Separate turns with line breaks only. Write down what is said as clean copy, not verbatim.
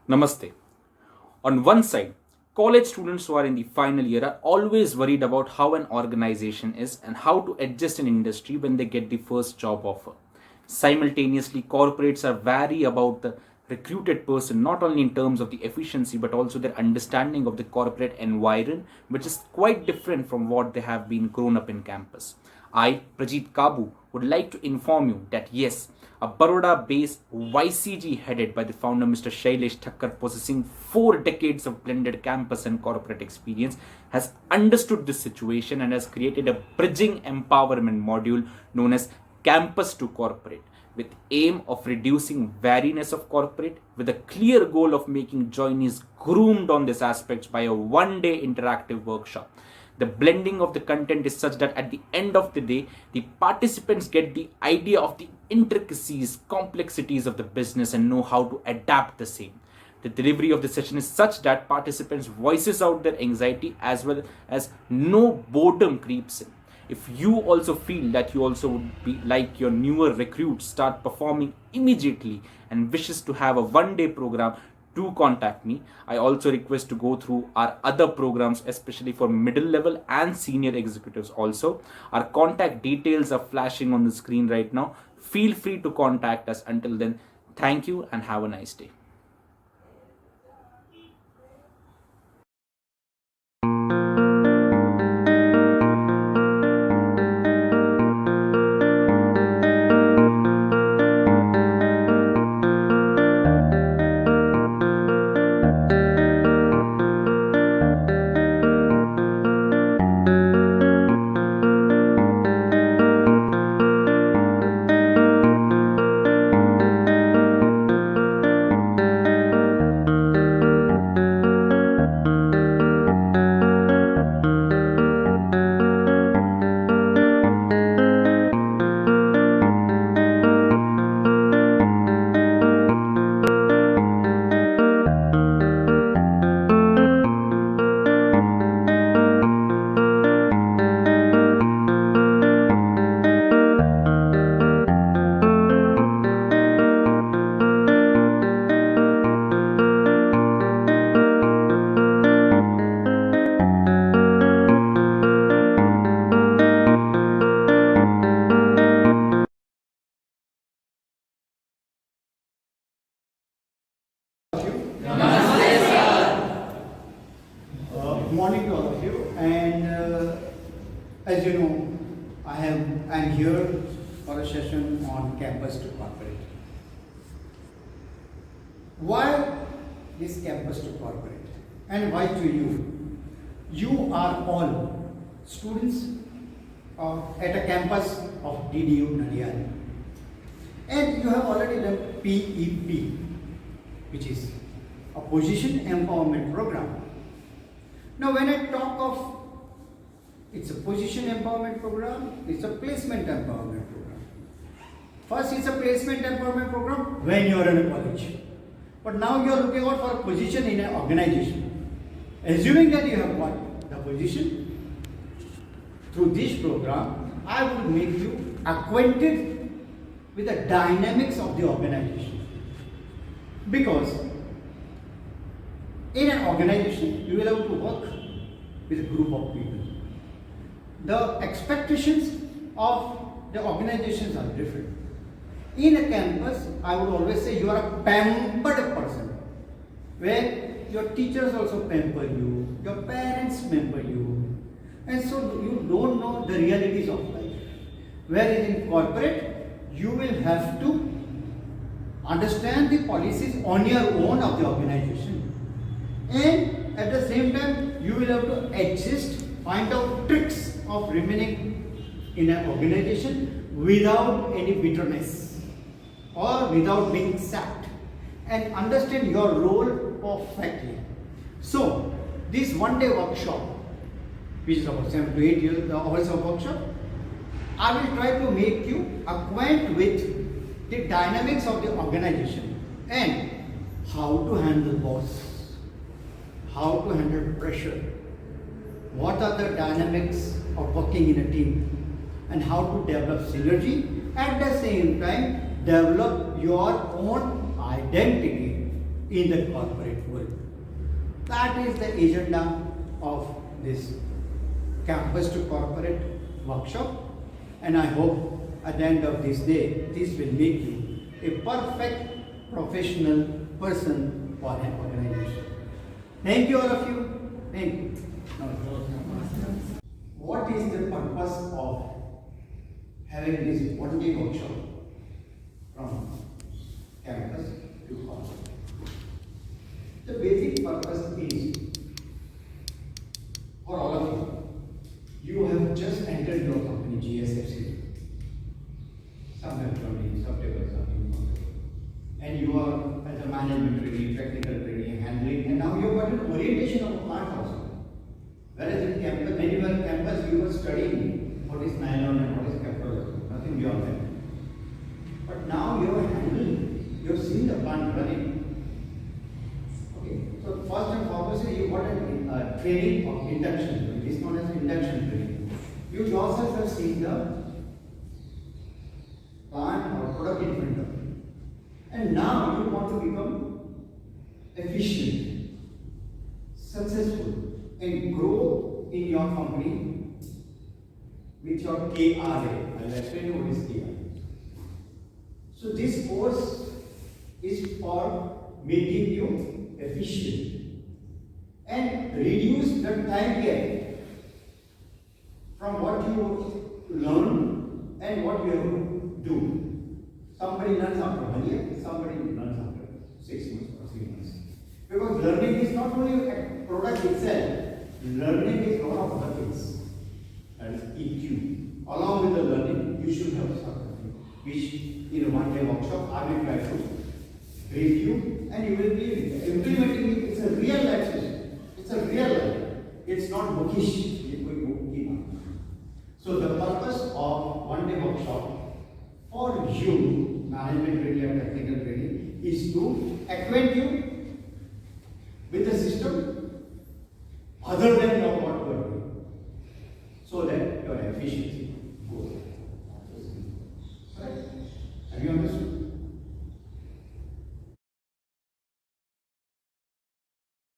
Namaste. On one side, college students who are in the final year are always worried about how an organization is and how to adjust an industry when they get the first job offer. Simultaneously, corporates are wary about the recruited person not only in terms of the efficiency but also their understanding of the corporate environment, which is quite different from what they have been grown up in campus. I, Prajit Kabu, would like to inform you that yes, a Baroda based YCG headed by the founder Mr. Shailesh Thakkar, possessing 4 decades of blended campus and corporate experience, has understood this situation and has created a bridging empowerment module known as Campus to Corporate, with aim of reducing wariness of corporate, with a clear goal of making joinees groomed on these aspects by a one-day interactive workshop. The blending of the content is such that at the end of the day, the participants get the idea of the intricacies, complexities of the business and know how to adapt the same. The delivery of the session is such that participants voices out their anxiety as well as no boredom creeps in. If you also feel that you also would be like your newer recruits start performing immediately and wishes to have a one-day program, do contact me. I also request to go through our other programs, especially for middle level and senior executives also. Our contact details are flashing on the screen right now. Feel free to contact us. Until then, thank you and have a nice day.
Good morning to all of you, and as you know, I'm here for a session on campus to corporate. Why this campus to corporate, and why to you? You are all students at a campus of DDU Nadiyari, and you have already done PEP, which is a position empowerment program. Now, when I talk of it's a position empowerment program, it's a placement empowerment program. First, it's a placement empowerment program when you are in a college. But now you are looking out for a position in an organization. Assuming that you have got the position, through this program, I would make you acquainted with the dynamics of the organization. Because in an organization, you will have to work with a group of people. The expectations of the organizations are different. In a campus, I would always say you are a pampered person, where your teachers also pamper you, your parents pamper you, and so you don't know the realities of life. Whereas in corporate, you will have to understand the policies on your own of the organization. And at the same time, you will have to adjust, find out tricks of remaining in an organization without any bitterness or without being sacked, and understand your role perfectly. So, this one-day workshop, which is about 7 to 8 hours of workshop, I will try to make you acquaint with the dynamics of the organization and how to handle boss, how to handle pressure, what are the dynamics of working in a team, and how to develop synergy, at the same time develop your own identity in the corporate world. That is the agenda of this campus to corporate workshop, and I hope at the end of this day this will make you a perfect professional person for an organization. Thank you all of you. Thank you. What is the purpose of having this one-day workshop from campus to corporate? The basic purpose is for all of you. You have just entered your company, GSFC. Some have joined, some tables are and you are as a management training, technical training, handling, and now you have got an orientation of a plant also. Whereas in campus, when you were in campus, you were studying what is nylon and what is caprolactam, nothing beyond that. But now you are handling, you have seen the plant running. Okay, so first and foremost, you got a training of induction. It is known as induction training. You yourself have seen the plant or product in front of you. And now you want to become efficient, successful, and grow in your company with your KRA. I'll explain you what is KRA. So this course is for making you efficient and reduce the time gap from what you learn and what you have to do. Somebody learns after 1 year, somebody learns after 6 months or 3 months. Because learning is not only a product itself, learning is a lot of other things. That is EQ. Along with the learning, you should have something which in a one-day workshop I will try to brief you, and you will be implementing it. It's a real life system. It's a real life. It's not bookish. So the purpose of one-day workshop for you, management training and technical training, is to acquaint you with the system other than your what you are doing, so that your efficiency.